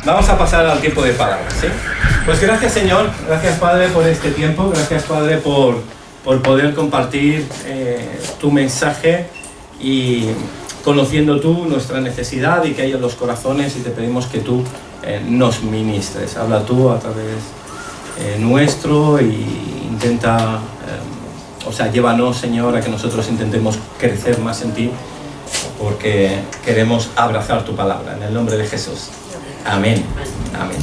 Vamos a pasar al tiempo de palabras, ¿sí? Pues gracias, Señor, gracias, Padre, por este tiempo, gracias, Padre, por poder compartir tu mensaje y conociendo tú nuestra necesidad y que hay en los corazones, y te pedimos que tú nos ministres. Habla tú a través nuestro y intenta, llévanos, Señor, a que nosotros intentemos crecer más en ti, porque queremos abrazar tu palabra. En el nombre de Jesús. Amén. Amén.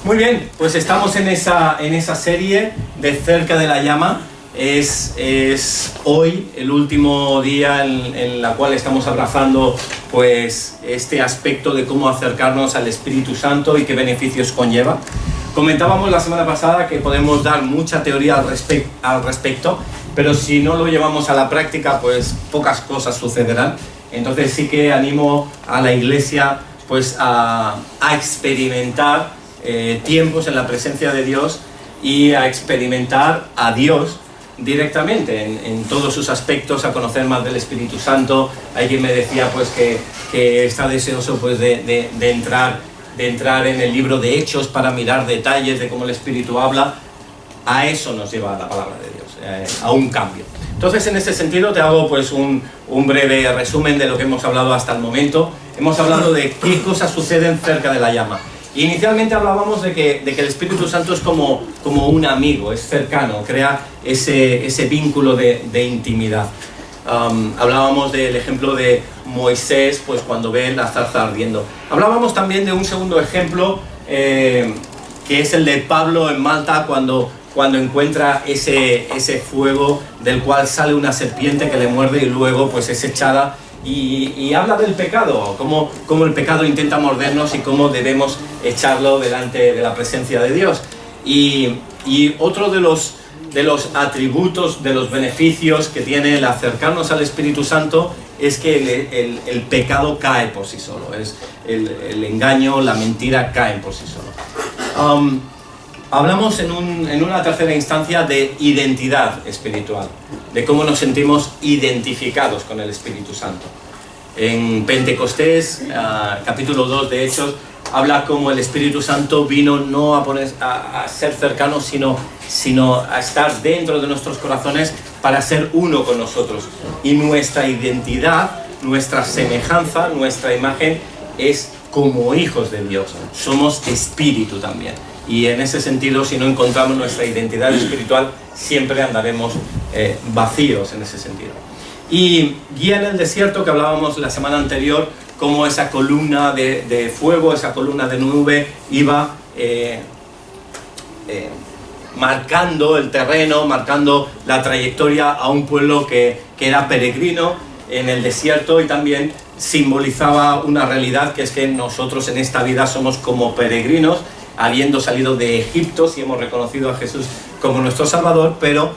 Muy bien, pues estamos en esa serie de Cerca de la Llama. Es hoy el último día en la cual estamos abrazando pues este aspecto de cómo acercarnos al Espíritu Santo y qué beneficios conlleva. Comentábamos la semana pasada que podemos dar mucha teoría al respecto, pero si no lo llevamos a la práctica, pues pocas cosas sucederán. Entonces sí que animo a la Iglesia pues a experimentar tiempos en la presencia de Dios y a experimentar a Dios directamente en todos sus aspectos, a conocer más del Espíritu Santo. Hay quien me decía pues que está deseoso pues de entrar en el libro de Hechos para mirar detalles de cómo el Espíritu habla. A eso nos lleva la palabra de Dios, a un cambio. Entonces, en ese sentido te hago pues un breve resumen de lo que hemos hablado hasta el momento. Hemos hablado de qué cosas suceden cerca de la llama. Inicialmente hablábamos de que el Espíritu Santo es como un amigo, es cercano, crea ese vínculo de intimidad. Hablábamos del ejemplo de Moisés, pues cuando ve la zarza ardiendo. Hablábamos también de un segundo ejemplo, que es el de Pablo en Malta, cuando encuentra ese fuego del cual sale una serpiente que le muerde y luego pues es echada. Y habla del pecado, cómo el pecado intenta mordernos y cómo debemos echarlo delante de la presencia de Dios. Y otro de los atributos, de los beneficios que tiene el acercarnos al Espíritu Santo es que el pecado cae por sí solo, es el engaño, la mentira caen por sí solo. Hablamos en una tercera instancia de identidad espiritual, de cómo nos sentimos identificados con el Espíritu Santo. En Pentecostés, capítulo 2 de Hechos, habla cómo el Espíritu Santo vino no a ser cercano, sino a estar dentro de nuestros corazones para ser uno con nosotros. Y nuestra identidad, nuestra semejanza, nuestra imagen es como hijos de Dios. Somos espíritu también. Y en ese sentido, si no encontramos nuestra identidad espiritual, siempre andaremos vacíos en ese sentido. Y guía en el desierto, que hablábamos la semana anterior, cómo esa columna de fuego, esa columna de nube iba marcando el terreno, marcando la trayectoria a un pueblo que era peregrino en el desierto, y también simbolizaba una realidad, que es que nosotros en esta vida somos como peregrinos, habiendo salido de Egipto, si hemos reconocido a Jesús como nuestro Salvador, pero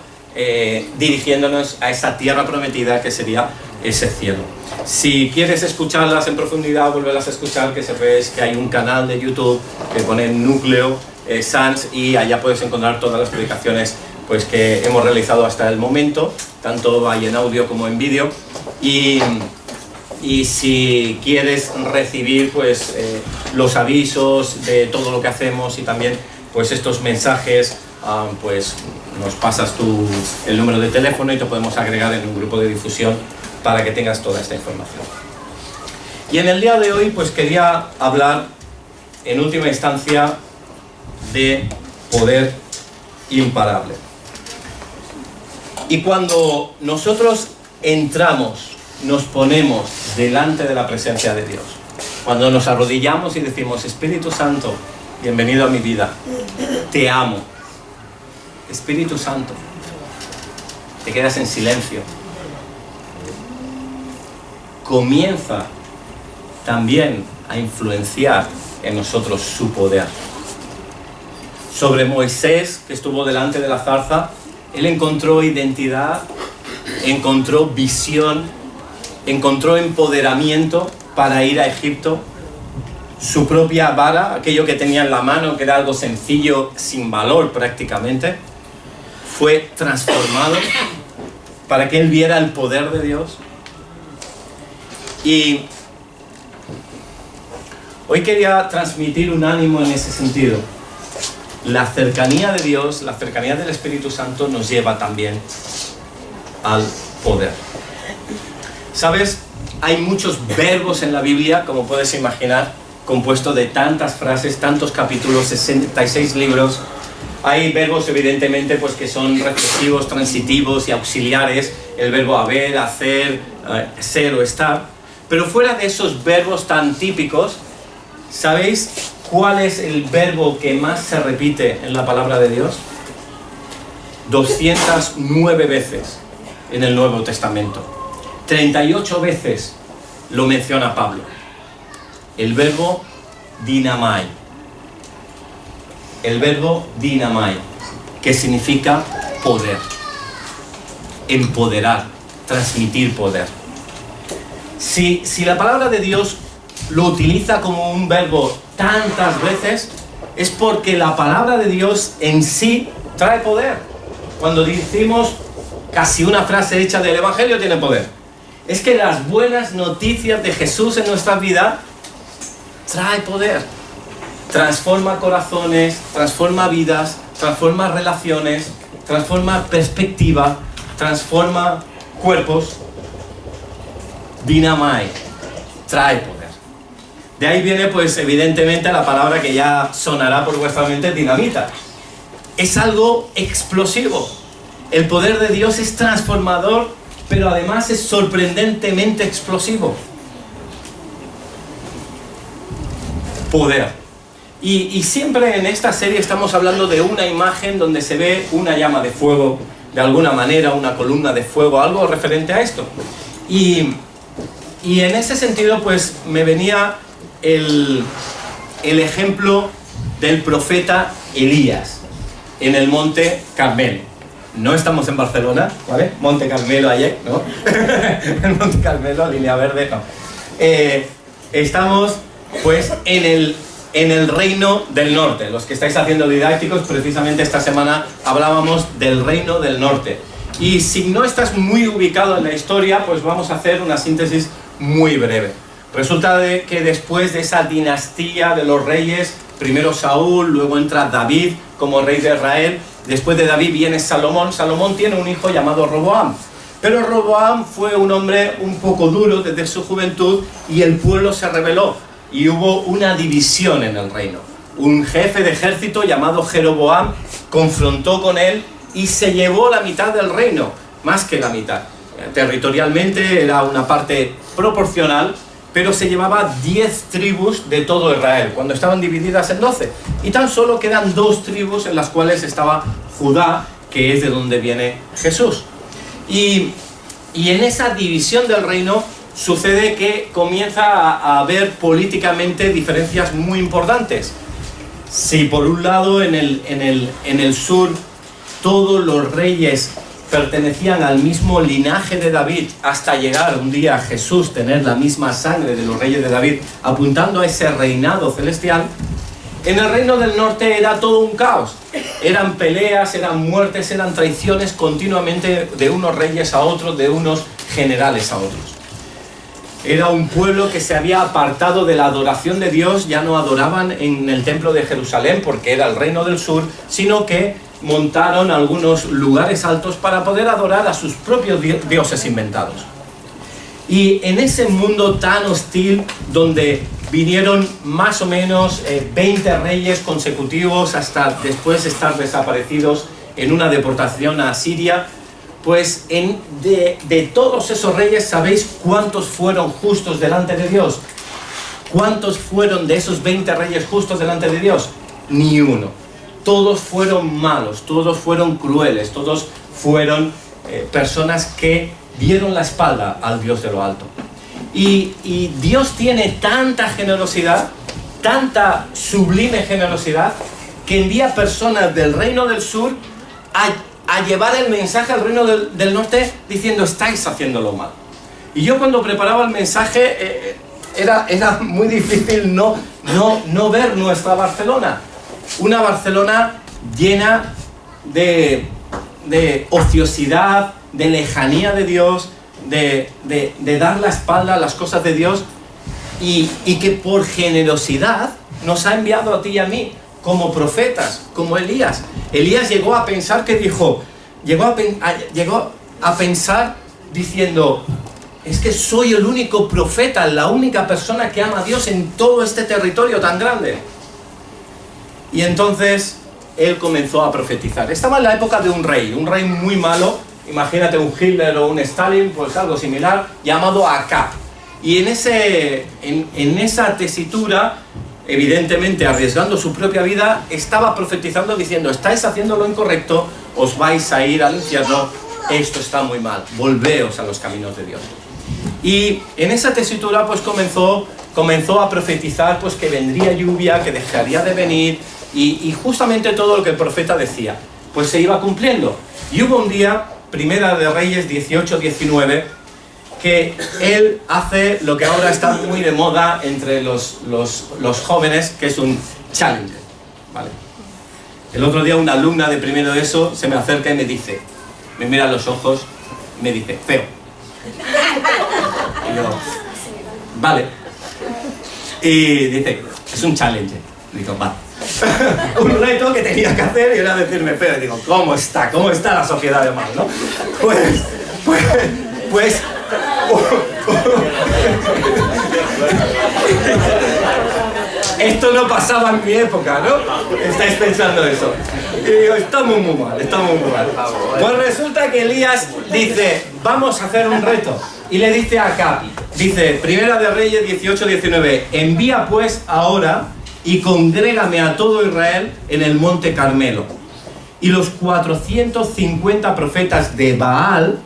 dirigiéndonos a esa tierra prometida que sería ese cielo. Si quieres escucharlas en profundidad, vuélvelas a escuchar, que sepáis que hay un canal de YouTube que pone Núcleo Sans, y allá puedes encontrar todas las predicaciones pues, que hemos realizado hasta el momento, tanto hay en audio como en vídeo. Y si quieres recibir pues, los avisos de todo lo que hacemos y también pues, estos mensajes, pues nos pasas el número de teléfono y te podemos agregar en un grupo de difusión para que tengas toda esta información. Y en el día de hoy pues quería hablar en última instancia de poder imparable. Y cuando nosotros entramos, nos ponemos delante de la presencia de Dios, cuando nos arrodillamos y decimos: Espíritu Santo, bienvenido a mi vida, te amo. Espíritu Santo, te quedas en silencio. Comienza también a influenciar en nosotros su poder. Sobre Moisés, que estuvo delante de la zarza, él encontró identidad, encontró visión, encontró empoderamiento para ir a Egipto. Su propia vara, aquello que tenía en la mano, que era algo sencillo, sin valor prácticamente, fue transformado para que él viera el poder de Dios. Y Hoy quería transmitir un ánimo en ese sentido. La cercanía de Dios, la cercanía del Espíritu Santo nos lleva también al poder. ¿Sabes? Hay muchos verbos en la Biblia, como puedes imaginar, compuesto de tantas frases, tantos capítulos, 66 libros. Hay verbos, evidentemente, pues, que son reflexivos, transitivos y auxiliares. El verbo haber, hacer, ser o estar. Pero fuera de esos verbos tan típicos, ¿sabéis cuál es el verbo que más se repite en la palabra de Dios? 209 veces en el Nuevo Testamento. 38 veces lo menciona Pablo. El verbo dinamai. El verbo dinamai, que significa poder, empoderar, transmitir poder. Si la palabra de Dios lo utiliza como un verbo tantas veces, es porque la palabra de Dios en sí trae poder. Cuando decimos casi una frase hecha del Evangelio tiene poder, es que las buenas noticias de Jesús en nuestra vida trae poder. Transforma corazones, transforma vidas, transforma relaciones, transforma perspectiva, transforma cuerpos. Dinamai, trae poder. De ahí viene, pues, evidentemente, la palabra que ya sonará por vuestra mente, dinamita. Es algo explosivo. El poder de Dios es transformador, pero además es sorprendentemente explosivo. Poder. Y siempre en esta serie estamos hablando de una imagen donde se ve una llama de fuego, de alguna manera, una columna de fuego, algo referente a esto. Y en ese sentido, pues, me venía el ejemplo del profeta Elías en el Monte Carmelo. No estamos en Barcelona, ¿vale? Monte Carmelo ayer, ¿no? El Monte Carmelo, línea verde, no. Estamos, pues, en el Reino del Norte. Los que estáis haciendo didácticos, precisamente esta semana hablábamos del Reino del Norte. Y si no estás muy ubicado en la historia, pues vamos a hacer una síntesis muy breve. Resulta que después de esa dinastía de los reyes, primero Saúl, luego entra David como rey de Israel. Después de David viene Salomón. Salomón tiene un hijo llamado Roboam. Pero Roboam fue un hombre un poco duro desde su juventud y el pueblo se rebeló. Y hubo una división en el reino. Un jefe de ejército llamado Jeroboam confrontó con él y se llevó la mitad del reino, más que la mitad. Territorialmente era una parte proporcional, pero se llevaba 10 tribus de todo Israel, cuando estaban divididas en 12. Y tan solo quedan 2 tribus en las cuales estaba Judá, que es de donde viene Jesús. Y en esa división del reino sucede que comienza a haber políticamente diferencias muy importantes. Si por un lado en el sur todos los reyes pertenecían al mismo linaje de David, hasta llegar un día a Jesús, tener la misma sangre de los reyes de David, apuntando a ese reinado celestial, en el reino del norte era todo un caos. Eran peleas, eran muertes, eran traiciones continuamente de unos reyes a otros, de unos generales a otros. Era un pueblo que se había apartado de la adoración de Dios, ya no adoraban en el templo de Jerusalén porque era el reino del sur, sino que montaron algunos lugares altos para poder adorar a sus propios dioses inventados. Y en ese mundo tan hostil, donde vinieron más o menos 20 reyes consecutivos hasta después estar desaparecidos en una deportación a Siria, pues de todos esos reyes, ¿sabéis cuántos fueron justos delante de Dios? ¿Cuántos fueron de esos 20 reyes justos delante de Dios? Ni uno. Todos fueron malos, todos fueron crueles, todos fueron personas que dieron la espalda al Dios de lo alto. Y Dios tiene tanta generosidad, tanta sublime generosidad, que envía personas del reino del sur a llevar el mensaje al reino del norte diciendo: estáis haciéndolo mal. Y yo cuando preparaba el mensaje era muy difícil no ver nuestra Barcelona. Una Barcelona llena de ociosidad, de lejanía de Dios, de dar la espalda a las cosas de Dios. y que por generosidad nos ha enviado a ti y a mí como profetas, como Elías. Elías llegó a pensar que dijo, llegó a pensar diciendo, es que soy el único profeta, la única persona que ama a Dios en todo este territorio tan grande. Y entonces él comenzó a profetizar. Estaba en la época de un rey muy malo, imagínate un Hitler o un Stalin, pues algo similar, llamado Acab. Y en esa tesitura, evidentemente arriesgando su propia vida, estaba profetizando diciendo, estáis haciendo lo incorrecto, os vais a ir al infierno, esto está muy mal, volveos a los caminos de Dios. Y en esa tesitura pues comenzó a profetizar pues que vendría lluvia, que dejaría de venir, y justamente todo lo que el profeta decía pues se iba cumpliendo. Y hubo un día, Primera de Reyes 18-19, que él hace lo que ahora está muy de moda entre los jóvenes, que es un challenge, ¿vale? El otro día una alumna de primero de eso se me acerca y me dice, me mira a los ojos, me dice, feo. Y yo, vale. Y dice, es un challenge. Digo, vale. Un reto que tenía que hacer y era decirme feo. Y digo, ¿cómo está la sociedad de mal, no? Pues esto no pasaba en mi época, ¿no? Estáis pensando eso. Y digo, estamos muy mal. Pues resulta que Elías dice, vamos a hacer un reto. Y le dice a Acab, dice, Primera de Reyes 18-19, envía pues ahora y congrégame a todo Israel en el monte Carmelo. Y los 450 profetas de Baal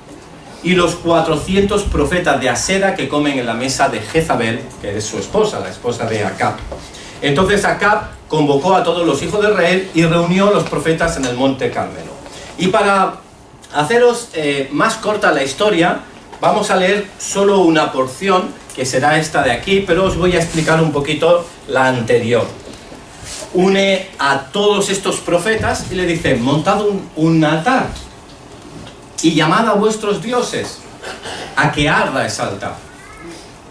y los 400 profetas de Asera que comen en la mesa de Jezabel, que es su esposa, la esposa de Acab. Entonces Acab convocó a todos los hijos de Israel y reunió a los profetas en el monte Carmelo. Y para haceros más corta la historia, vamos a leer solo una porción, que será esta de aquí, pero os voy a explicar un poquito la anterior. Une a todos estos profetas y le dice, montad un altar y llamad a vuestros dioses a que arda ese altar.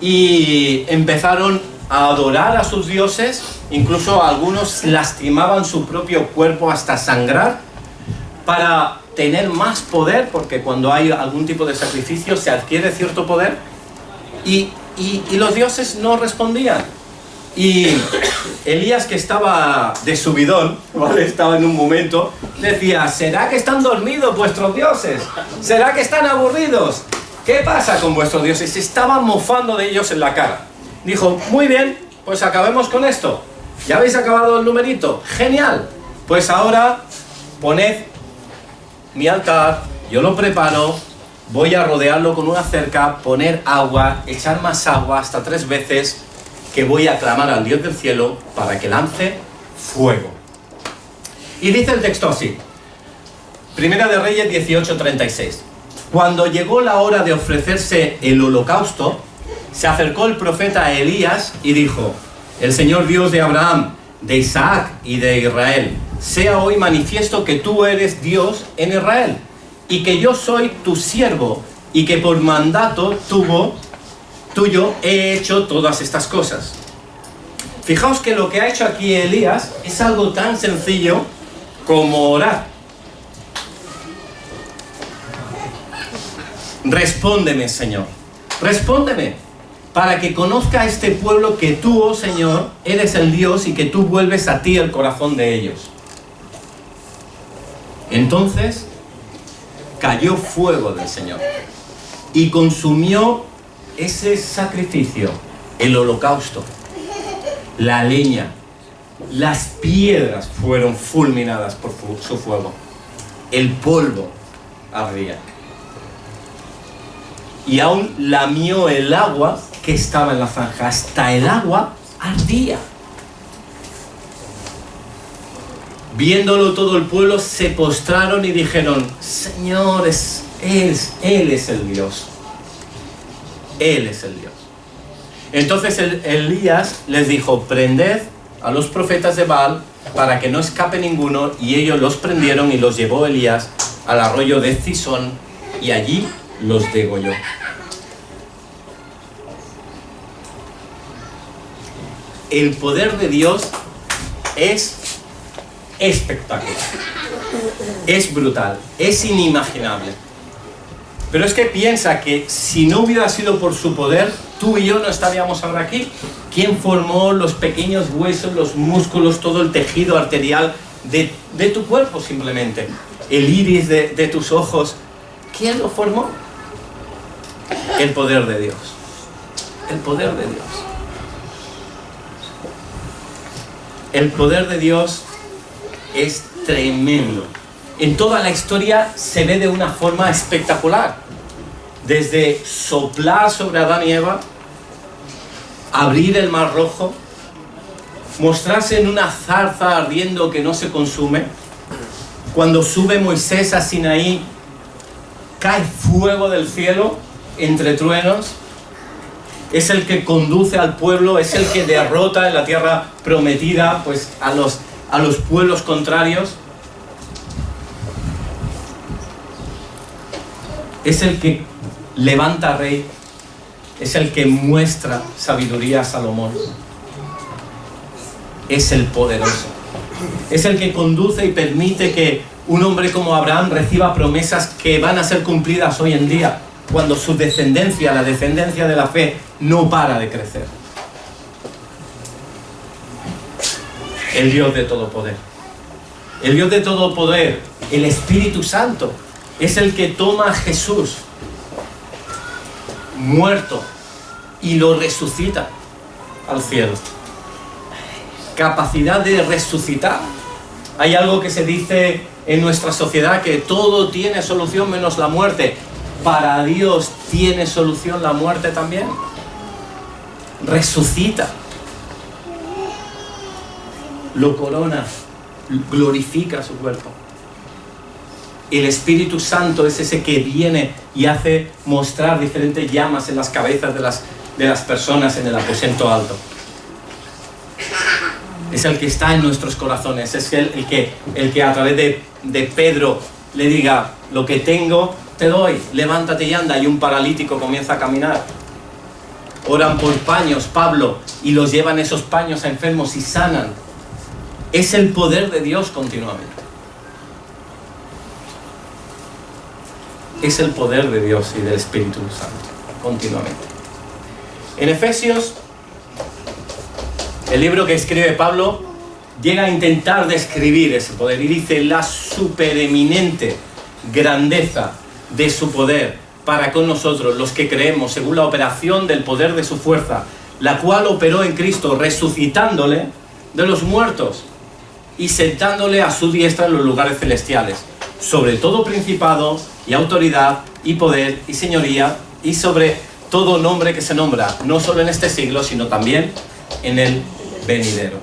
Y empezaron a adorar a sus dioses, incluso algunos lastimaban su propio cuerpo hasta sangrar para tener más poder, porque cuando hay algún tipo de sacrificio se adquiere cierto poder, y los dioses no respondían. Y Elías, que estaba de subidón, ¿vale? Estaba en un momento, decía, ¿será que están dormidos vuestros dioses? ¿Será que están aburridos? ¿Qué pasa con vuestros dioses? Se estaban mofando de ellos en la cara. Dijo, muy bien, pues acabemos con esto. ¿Ya habéis acabado el numerito? ¡Genial! Pues ahora poned mi altar, yo lo preparo, voy a rodearlo con una cerca, poner agua, echar más agua hasta 3 veces, que voy a clamar al Dios del cielo para que lance fuego. Y dice el texto así, Primera de Reyes 18:36. Cuando llegó la hora de ofrecerse el holocausto, se acercó el profeta Elías y dijo, el Señor Dios de Abraham, de Isaac y de Israel, sea hoy manifiesto que tú eres Dios en Israel, y que yo soy tu siervo, y que por mandato tuyo he hecho todas estas cosas. Fijaos que lo que ha hecho aquí Elías es algo tan sencillo como orar. Respóndeme, Señor, respóndeme, para que conozca a este pueblo que tú, oh Señor, eres el Dios y que tú vuelves a ti el corazón de ellos. Entonces cayó fuego del Señor y consumió ese sacrificio, el holocausto, la leña, las piedras fueron fulminadas por su fuego, el polvo ardía. Y aún lamió el agua que estaba en la zanja, hasta el agua ardía. Viéndolo todo el pueblo se postraron y dijeron, Señor, Él es el Dios. Él es el Dios. Entonces Elías les dijo, prended a los profetas de Baal para que no escape ninguno, y ellos los prendieron y los llevó Elías al arroyo de Cisón y allí los degolló. el poder de Dios es espectacular, es brutal, es inimaginable. Pero es que piensa que si no hubiera sido por su poder, tú y yo no estaríamos ahora aquí. ¿Quién formó los pequeños huesos, los músculos, todo el tejido arterial de tu cuerpo simplemente? El iris de tus ojos. ¿Quién lo formó? El poder de Dios. El poder de Dios. El poder de Dios es tremendo. En toda la historia se ve de una forma espectacular. Desde soplar sobre Adán y Eva, abrir el mar rojo, mostrarse en una zarza ardiendo que no se consume. Cuando sube Moisés a Sinaí, cae fuego del cielo entre truenos. Es el que conduce al pueblo, es el que derrota en la tierra prometida pues, a los pueblos contrarios. Es el que levanta rey, es el que muestra sabiduría a Salomón. Es el poderoso. Es el que conduce y permite que un hombre como Abraham reciba promesas que van a ser cumplidas hoy en día, cuando su descendencia, la descendencia de la fe, no para de crecer. El Dios de todo poder. El Dios de todo poder, el Espíritu Santo, es el que toma a Jesús muerto y lo resucita al cielo. Capacidad de resucitar. Hay algo que se dice en nuestra sociedad, que todo tiene solución menos la muerte. Para Dios tiene solución la muerte también. Resucita. Lo corona. Glorifica su cuerpo. El Espíritu Santo es ese que viene y hace mostrar diferentes llamas en las cabezas de las personas en el aposento alto. Es el que está en nuestros corazones, es el que a través de Pedro le diga: lo que tengo te doy, levántate y anda, y un paralítico comienza a caminar. Oran por paños, Pablo, y los llevan esos paños a enfermos y sanan. Es el poder de Dios continuamente. Es el poder de Dios y del Espíritu Santo, continuamente. En Efesios, el libro que escribe Pablo, llega a intentar describir ese poder y dice: la supereminente grandeza de su poder para con nosotros, los que creemos, según la operación del poder de su fuerza, la cual operó en Cristo, resucitándole de los muertos y sentándole a su diestra en los lugares celestiales, sobre todo principado y autoridad y poder y señoría y sobre todo nombre que se nombra, no solo en este siglo, sino también en el venidero.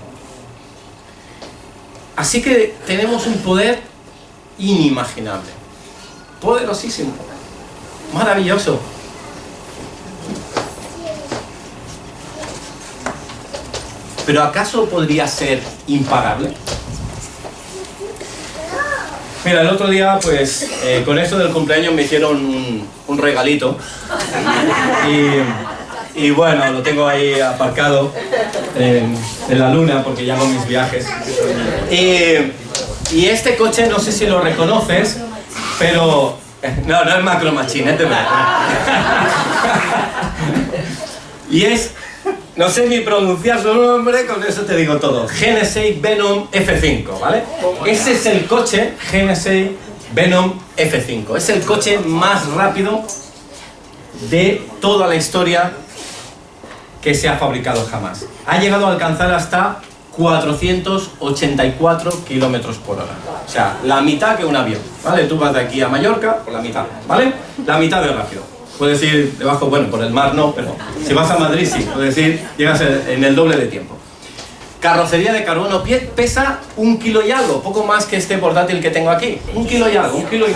Así que tenemos un poder inimaginable, poderosísimo, maravilloso. ¿Pero acaso podría ser imparable? Mira, el otro día, pues, con esto del cumpleaños me hicieron un regalito. Y bueno, lo tengo ahí aparcado en la luna, porque ya hago mis viajes. Y este coche, no sé si lo reconoces, pero... No es Macro Machine, es de verdad. Y es... No sé ni pronunciar su nombre, con eso te digo todo. Genesee Venom F5, ¿vale? Ese es el coche Genesee Venom F5. Es el coche más rápido de toda la historia que se ha fabricado jamás. Ha llegado a alcanzar hasta 484 kilómetros por hora. O sea, la mitad que un avión, ¿vale? Tú vas de aquí a Mallorca por la mitad, ¿vale? La mitad de rápido. Puedes ir debajo, bueno, por el mar no, pero si vas a Madrid sí, puedes ir, llegas en el doble de tiempo. Carrocería de carbono, pesa 1 kilo y algo, poco más que este portátil que tengo aquí. 1 kilo y algo, 1,5 kilos.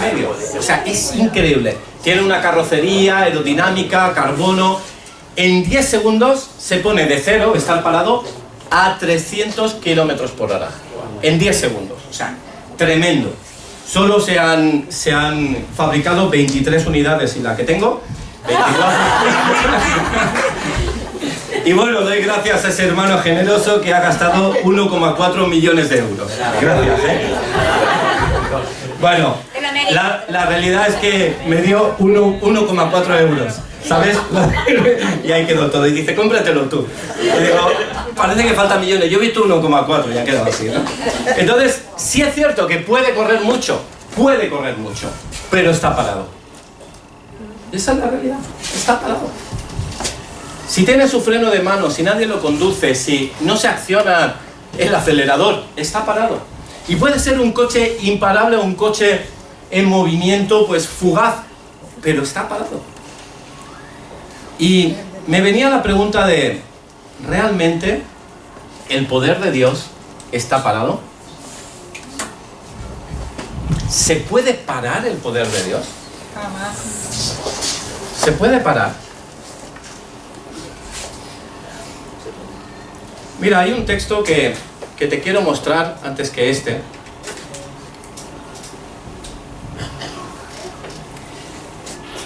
O sea, es increíble. Tiene una carrocería aerodinámica, carbono. En 10 segundos se pone de cero, estar parado, a 300 kilómetros por hora. En 10 segundos, o sea, tremendo. Solo se han fabricado 23 unidades y la que tengo, 24. Y bueno, doy gracias a ese hermano generoso que ha gastado 1,4 millones de euros. Gracias, ¿eh? Bueno, la realidad es que me dio 1,4 euros, ¿sabes? Y ahí quedó todo. Y dice, cómpratelo tú. Y digo, parece que faltan millones. Yo he visto 1,4 y ha quedado así, ¿no? Entonces, sí es cierto que puede correr mucho, pero está parado. Esa es la realidad, está parado. Si tiene su freno de mano, si nadie lo conduce, si no se acciona el acelerador, está parado. Y puede ser un coche imparable o un coche en movimiento, pues fugaz, pero está parado. Y me venía la pregunta de, ¿realmente el poder de Dios está parado? ¿Se puede parar el poder de Dios? Jamás. ¿Se puede parar? Mira, hay un texto que te quiero mostrar antes que este.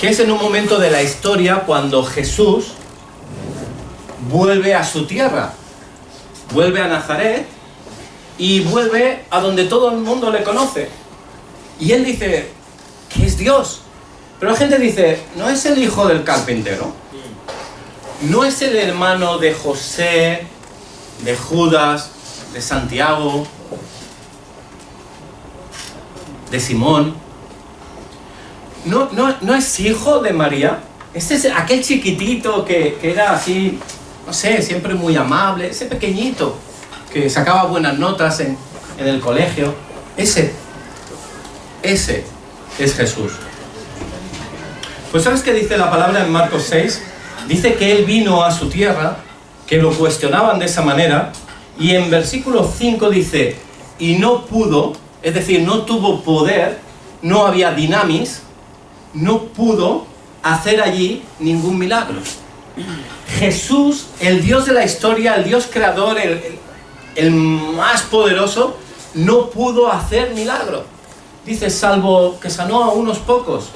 Que es en un momento de la historia cuando Jesús vuelve a su tierra. Vuelve a Nazaret y vuelve a donde todo el mundo le conoce. Y él dice que es Dios. Pero la gente dice, ¿no es el hijo del carpintero? ¿No es el hermano de José, de Judas, de Santiago, de Simón? ¿No es hijo de María? Este es aquel chiquitito que era así, no sé, siempre muy amable, ese pequeñito que sacaba buenas notas en el colegio. Ese es Jesús. Pues ¿sabes qué dice la palabra en Marcos 6? Dice que él vino a su tierra, que lo cuestionaban de esa manera, y en versículo 5 dice, y no pudo, es decir, no tuvo poder, no había dinamis, no pudo hacer allí ningún milagro. Jesús, el Dios de la historia, el Dios creador, el más poderoso, no pudo hacer milagro. Dice, salvo que sanó a unos pocos.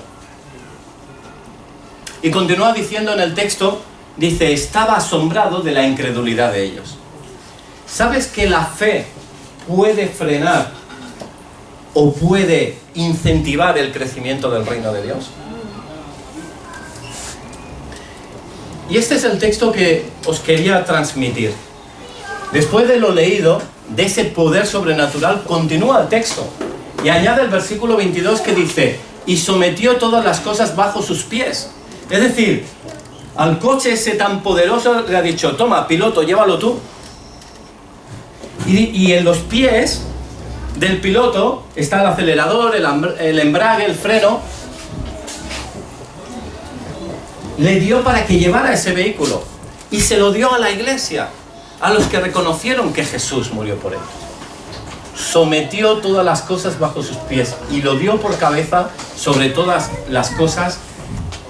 Y continúa diciendo en el texto, dice, estaba asombrado de la incredulidad de ellos. ¿Sabes que la fe puede frenar o puede incentivar el crecimiento del reino de Dios? Y este es el texto que os quería transmitir. Después de lo leído, de ese poder sobrenatural, continúa el texto. Y añade el versículo 22 que dice, y sometió todas las cosas bajo sus pies. Es decir, al coche ese tan poderoso le ha dicho, toma, piloto, llévalo tú. Y en los pies del piloto está el acelerador, el embrague, el freno. Le dio para que llevara ese vehículo. Y se lo dio a la iglesia, a los que reconocieron que Jesús murió por él. Sometió todas las cosas bajo sus pies y lo dio por cabeza sobre todas las cosas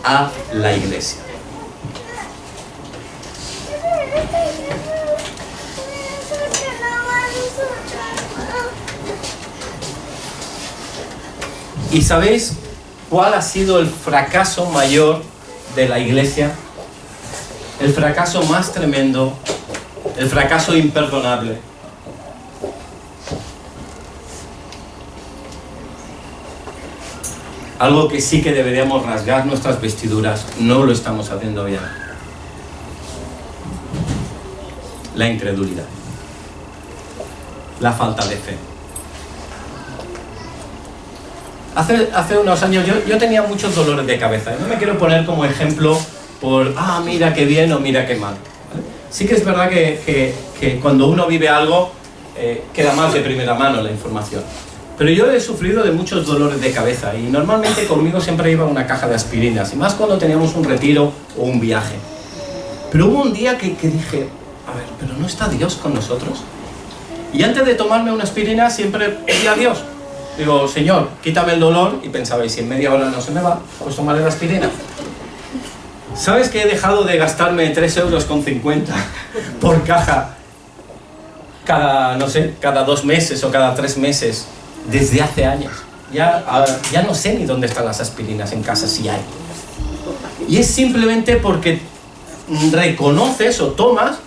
a la iglesia. ¿Y sabéis cuál ha sido el fracaso mayor de la iglesia? El fracaso más tremendo, el fracaso imperdonable. Algo que sí que deberíamos rasgar nuestras vestiduras, no lo estamos haciendo bien. La incredulidad. La falta de fe. Hace unos años yo tenía muchos dolores de cabeza. No me quiero poner como ejemplo por, mira qué bien o mira qué mal. ¿Vale? Sí que es verdad que cuando uno vive algo, queda más de primera mano la información. Pero yo he sufrido de muchos dolores de cabeza y normalmente conmigo siempre iba una caja de aspirinas, y más cuando teníamos un retiro o un viaje. Pero hubo un día que dije, a ver, ¿pero no está Dios con nosotros? Y antes de tomarme una aspirina siempre pedía a Dios. Digo, Señor, quítame el dolor, y pensaba, y si en media hora no se me va, pues tomaré la aspirina. ¿Sabes que he dejado de gastarme 3,50 euros por caja cada 2 meses o cada 3 meses? Desde hace años. Ya no sé ni dónde están las aspirinas en casa, si hay. Y es simplemente porque reconoces o tomas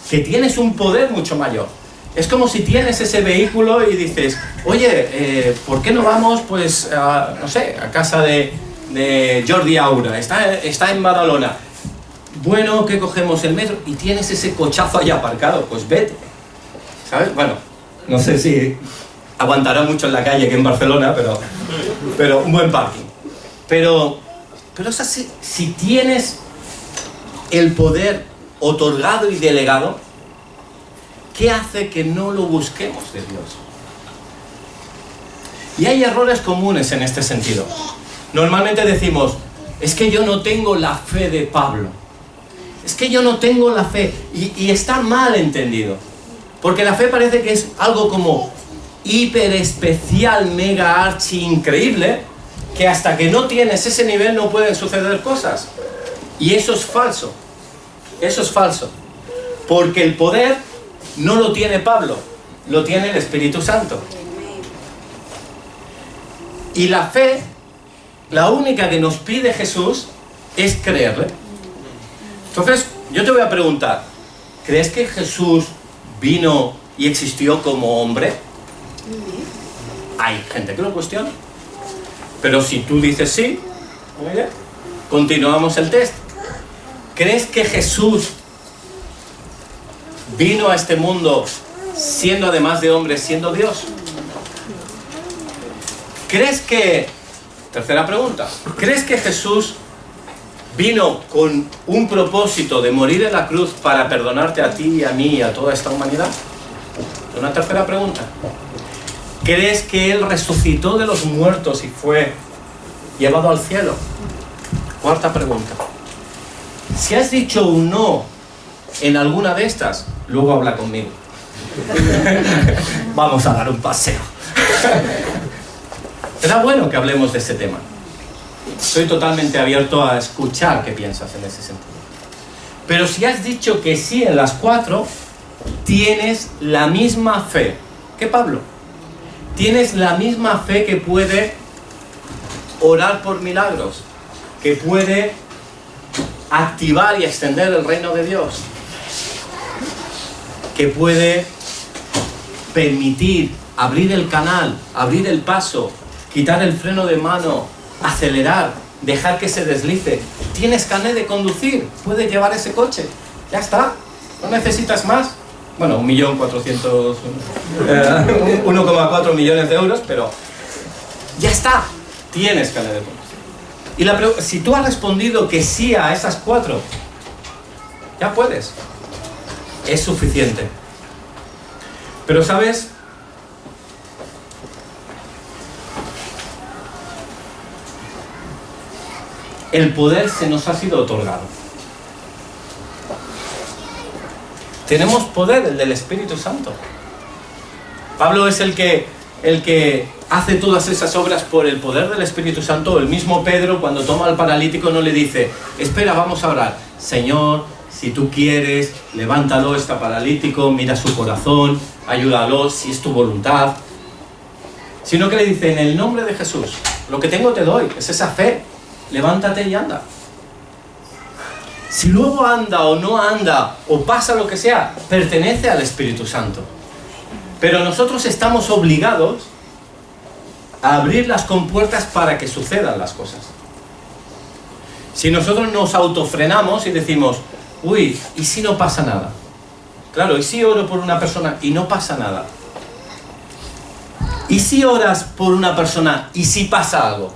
que tienes un poder mucho mayor. Es como si tienes ese vehículo y dices, oye, ¿por qué no vamos pues a, no sé, a casa de Jordi Aura? Está en Badalona. Bueno, que cogemos el metro y tienes ese cochazo ahí aparcado, pues vete. ¿Sabes? Bueno, no sé si aguantará mucho en la calle que en Barcelona, pero un buen parking. Pero es así, si tienes el poder otorgado y delegado, ¿qué hace que no lo busquemos de Dios? Y hay errores comunes en este sentido. Normalmente decimos, es que yo no tengo la fe de Pablo. Es que yo no tengo la fe. Y está mal entendido. Porque la fe parece que es algo como hiper especial, mega archi increíble, que hasta que no tienes ese nivel no pueden suceder cosas. Y eso es falso. Eso es falso. Porque el poder no lo tiene Pablo, lo tiene el Espíritu Santo. Y la fe, la única que nos pide Jesús, es creerle. Entonces, yo te voy a preguntar, ¿crees que Jesús vino y existió como hombre? Hay gente que lo cuestiona. Pero si tú dices sí, continuamos el test. ¿Crees que Jesús vino a este mundo siendo además de hombre, siendo Dios? ¿Crees que, tercera pregunta, ¿crees que Jesús vino con un propósito de morir en la cruz para perdonarte a ti, a mí y a toda esta humanidad? Una tercera pregunta. ¿Crees que Él resucitó de los muertos y fue llevado al cielo? Cuarta pregunta. Si has dicho un no en alguna de estas, luego habla conmigo. Vamos a dar un paseo. Será bueno que hablemos de ese tema. Estoy totalmente abierto a escuchar qué piensas en ese sentido. Pero si has dicho que sí en las cuatro, tienes la misma fe que Pablo. Tienes la misma fe que puede orar por milagros, que puede activar y extender el reino de Dios, que puede permitir abrir el canal, abrir el paso, quitar el freno de mano, acelerar, dejar que se deslice. Tienes carnet de conducir, puedes llevar ese coche, ya está, no necesitas más. Bueno, 1,4 millones de euros, pero ya está, tienes carnet de conducir. Y si tú has respondido que sí a esas cuatro, ya puedes, es suficiente. Pero ¿sabes? El poder se nos ha sido otorgado. Tenemos poder, el del Espíritu Santo. Pablo es el que hace todas esas obras por el poder del Espíritu Santo. El mismo Pedro, cuando toma al paralítico, no le dice, espera, vamos a orar. Señor, si tú quieres, levántalo, está paralítico, mira su corazón, ayúdalo, si es tu voluntad. Sino que le dice, en el nombre de Jesús, lo que tengo te doy, es esa fe. Levántate y anda. Si luego anda o no anda, o pasa lo que sea, pertenece al Espíritu Santo. Pero nosotros estamos obligados a abrir las compuertas para que sucedan las cosas. Si nosotros nos autofrenamos y decimos, uy, ¿y si no pasa nada? Claro, ¿y si oro por una persona y no pasa nada? ¿Y si oras por una persona y si pasa algo?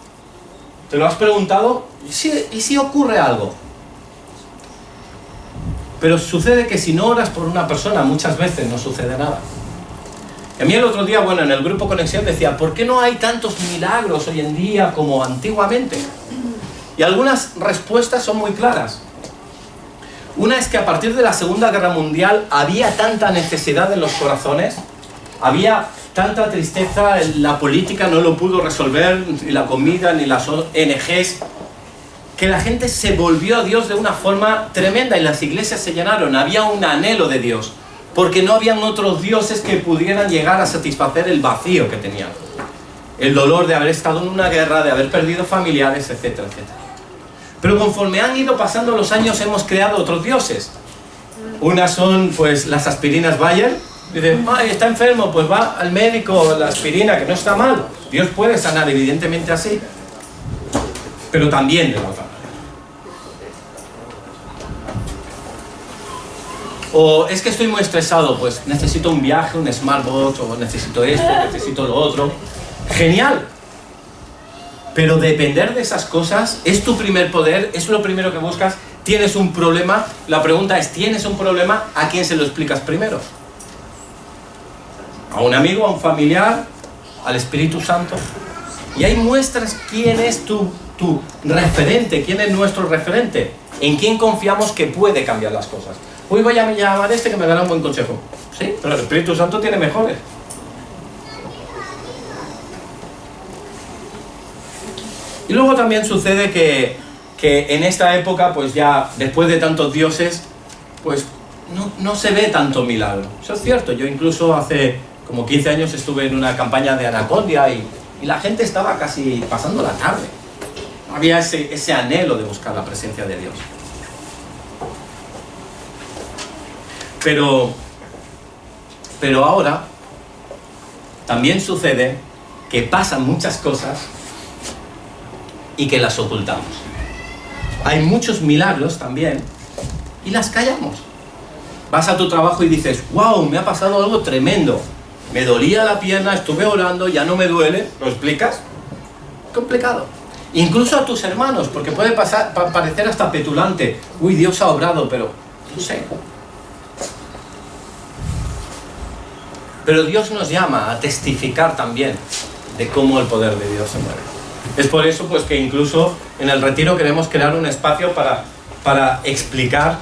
¿Te lo has preguntado? ¿Y si ocurre algo? Pero sucede que si no oras por una persona, muchas veces no sucede nada. A mí el otro día, en el grupo Conexión decía, ¿por qué no hay tantos milagros hoy en día como antiguamente? Y algunas respuestas son muy claras. Una es que a partir de la Segunda Guerra Mundial había tanta necesidad en los corazones, había tanta tristeza, la política no lo pudo resolver, ni la comida, ni las ONGs, que la gente se volvió a Dios de una forma tremenda y las iglesias se llenaron. Había un anhelo de Dios, porque no habían otros dioses que pudieran llegar a satisfacer el vacío que tenían. El dolor de haber estado en una guerra, de haber perdido familiares, etcétera, etcétera. Pero conforme han ido pasando los años hemos creado otros dioses. Unas son pues las aspirinas Bayer. Dicen, ay, está enfermo, pues va al médico, la aspirina, que no está mal. Dios puede sanar, evidentemente así. Pero también de la otra manera. O es que estoy muy estresado, pues necesito un viaje, un smartwatch, o necesito esto, necesito lo otro. Genial. Pero depender de esas cosas es tu primer poder, es lo primero que buscas. Tienes un problema, la pregunta es, ¿tienes un problema? ¿A quién se lo explicas primero? ¿A un amigo, a un familiar, al Espíritu Santo? Y ahí muestras quién es tu referente, quién es nuestro referente, en quién confiamos que puede cambiar las cosas. Hoy voy a llamar a este que me dará un buen consejo. Sí, pero el Espíritu Santo tiene mejores. Y luego también sucede que en esta época, pues ya después de tantos dioses, pues no se ve tanto milagro. Eso es cierto, yo incluso hace como 15 años estuve en una campaña de Anacondia y la gente estaba casi pasando la tarde. Había ese anhelo de buscar la presencia de Dios. Pero ahora también sucede que pasan muchas cosas y que las ocultamos. Hay muchos milagros también y las callamos. Vas a tu trabajo y dices, wow, me ha pasado algo tremendo. Me dolía la pierna, estuve orando, ya no me duele. ¿Lo explicas? Complicado. Incluso a tus hermanos, porque puede parecer hasta petulante. Uy, Dios ha obrado, pero no sé. Pero Dios nos llama a testificar también de cómo el poder de Dios se mueve. Es por eso pues, que incluso en el retiro queremos crear un espacio para explicar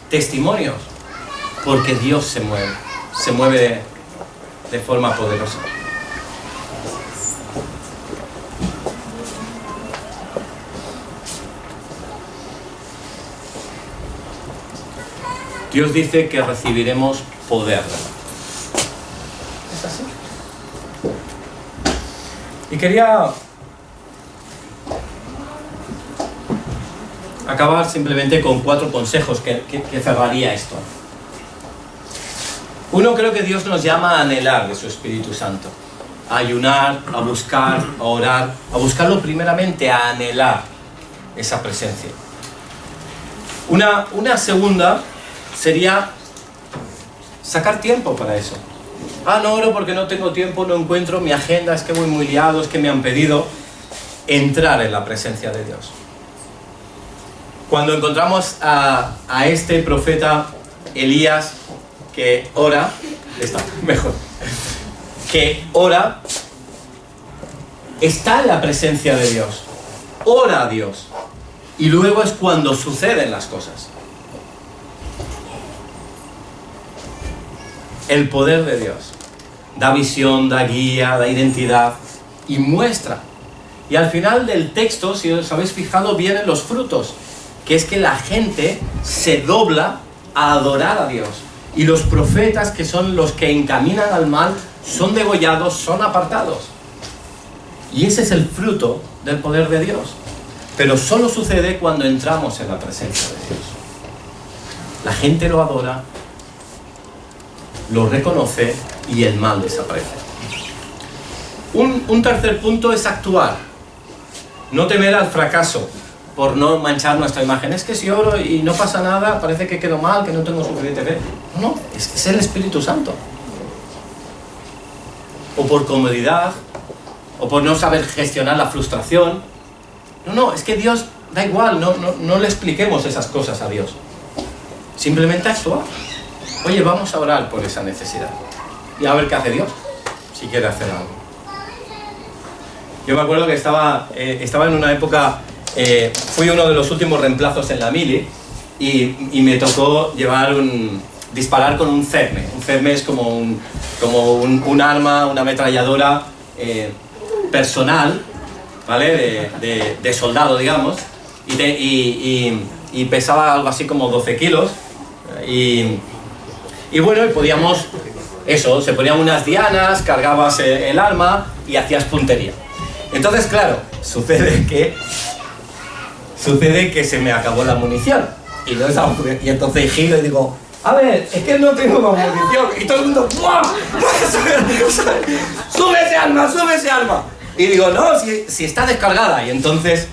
testimonios, porque Dios se mueve de forma poderosa. Dios dice que recibiremos poder. ¿Es así? Y quería acabar simplemente con 4 consejos que cerraría esto. Uno, creo que Dios nos llama a anhelar de su Espíritu Santo, a ayunar, a buscar, a orar, a buscarlo primeramente, a anhelar esa presencia. Una segunda sería sacar tiempo para eso. No oro porque no tengo tiempo, no encuentro mi agenda, es que voy muy liado, es que me han pedido. Entrar en la presencia de Dios. Cuando encontramos a este profeta Elías que ora, está mejor, que ora, está en la presencia de Dios, ora a Dios, y luego es cuando suceden las cosas. El poder de Dios da visión, da guía, da identidad y muestra. Y al final del texto, si os habéis fijado, vienen los frutos, que es que la gente se dobla a adorar a Dios. Y los profetas, que son los que encaminan al mal, son degollados, son apartados. Y ese es el fruto del poder de Dios. Pero solo sucede cuando entramos en la presencia de Dios. La gente lo adora, lo reconoce y el mal desaparece. Un tercer punto es actuar. No temer al fracaso por no manchar nuestra imagen. Es que si oro y no pasa nada, parece que quedo mal, que no tengo suficiente fe. No, es el Espíritu Santo. O por comodidad, o por no saber gestionar la frustración. No, es que Dios, da igual, no le expliquemos esas cosas a Dios. Simplemente actuar. Oye, vamos a orar por esa necesidad. Y a ver qué hace Dios, si quiere hacer algo. Yo me acuerdo que estaba en una época, fui uno de los últimos reemplazos en la mili y me tocó disparar con un CERME. Un CERME es como un arma, una ametralladora personal, ¿vale? De soldado, digamos, y pesaba algo así como 12 kilos. Y bueno, podíamos, se ponían unas dianas, cargabas el arma y hacías puntería. Entonces, claro, sucede que Sucede que se me acabó la munición. Y entonces giro y digo, a ver, es que no tengo más munición. Y todo el mundo, ¡buah! ¡Sube ese arma! Y digo, no, si está descargada. Y entonces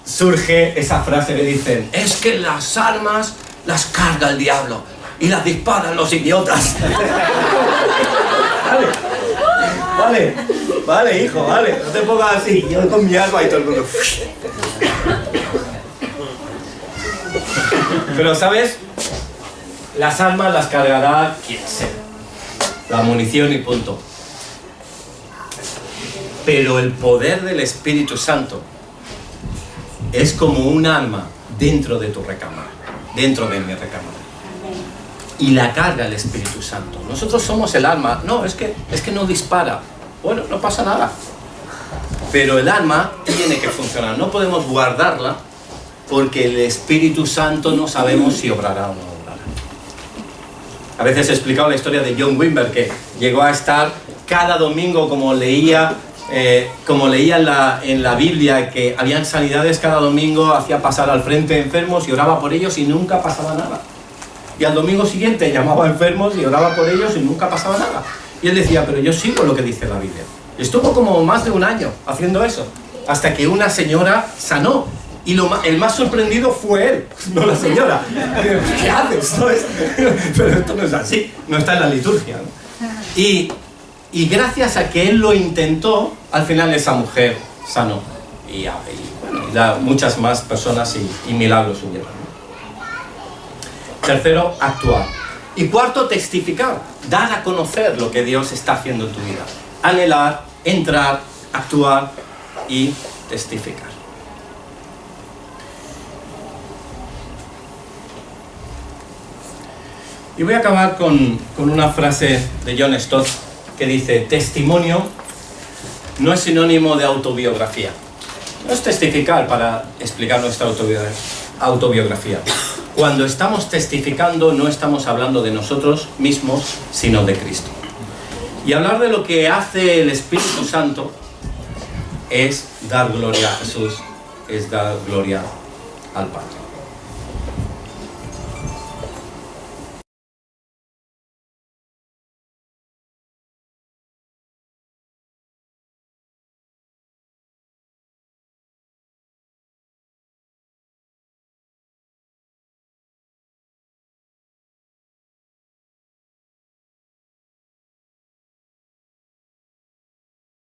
surge esa frase que dicen, es que las armas las carga el diablo y las disparan los idiotas. Vale, hijo, vale, no te pongas así. Yo con mi arma y todo el mundo. Pero, ¿sabes? Las armas las cargará quien sea. La munición y punto. Pero el poder del Espíritu Santo es como un arma dentro de tu recámara, dentro de mi recámara. Y la carga el Espíritu Santo. Nosotros somos el arma. No, es que no dispara. Bueno, no pasa nada. Pero el arma tiene que funcionar. No podemos guardarla porque el Espíritu Santo no sabemos si obrará o no obrará. A veces he explicado la historia de John Wimber, que llegó a estar cada domingo, como leía en la Biblia, que habían sanidades cada domingo, hacía pasar al frente enfermos y oraba por ellos y nunca pasaba nada. Y al domingo siguiente llamaba a enfermos y oraba por ellos y nunca pasaba nada. Y él decía, pero yo sigo lo que dice la Biblia. Y estuvo como más de un año haciendo eso, hasta que una señora sanó. Y el más sorprendido fue él, no la señora. ¿Qué haces? Pero esto no es así, no está en la liturgia, ¿no? Y gracias a que él lo intentó, al final esa mujer sanó. Y bueno, muchas más personas y milagros hubieron. Tercero, actuar. Y cuarto, testificar. Dar a conocer lo que Dios está haciendo en tu vida. Anhelar, entrar, actuar y testificar. Y voy a acabar con una frase de John Stott que dice, testimonio no es sinónimo de autobiografía. No es testificar para explicar nuestra autobiografía. Cuando estamos testificando no estamos hablando de nosotros mismos, sino de Cristo. Y hablar de lo que hace el Espíritu Santo es dar gloria a Jesús, es dar gloria al Padre.